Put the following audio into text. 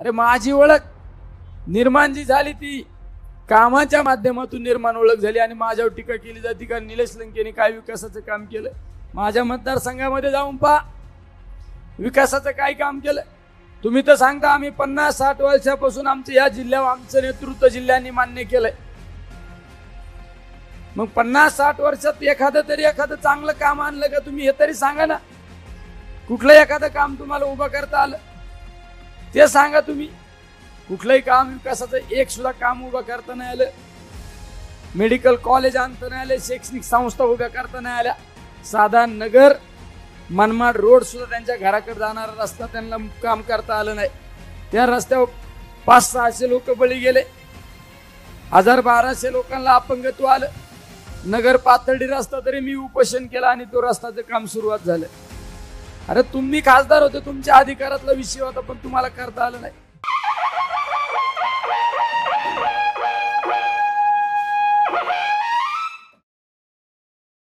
अरे माझी ओळख निर्माण जी झाली ती कामाच्या माध्यमातून निर्माण ओळख झाली आणि माझ्यावर टीका केली जाते का निलेश लंकेने काय विकासाचं काम केलं. माझ्या मतदारसंघामध्ये जाऊन पहा विकासाचं काय काम केलं. तुम्ही तर सांगता आम्ही 50-60 वर्षापासून आमचं या जिल्ह्यावर आमचं नेतृत्व जिल्ह्यांनी मान्य केलंय. मग 50-60 वर्षात एखादं चांगलं काम आणलं का तुम्ही हे तरी सांगा ना. कुठलं एखादं काम तुम्हाला उभं करता आलं ते सांगा. तुम्ही कुठलंही काम विकासाचं एक सुद्धा काम उभं करता नाही आलं. मेडिकल कॉलेज आणता नाही आले, शैक्षणिक संस्था उभ्या करता नाही आल्या. साधा नगर मनमाड रोड सुद्धा त्यांच्या घराकडे जाणारा रस्ता त्यांना काम करता आलं नाही. त्या रस्त्यावर 500-600 लोक बळी गेले. 1000-1200 लोकांना अपंगत्व आलं. नगर पातळी रस्ता तरी मी उपोषण केलं आणि तो रस्त्याचं काम सुरुवात झालं. अरे तुम्ही खासदार होते, तुमच्या अधिकारातला विषय होता, पण तुम्हाला करता आलं नाही.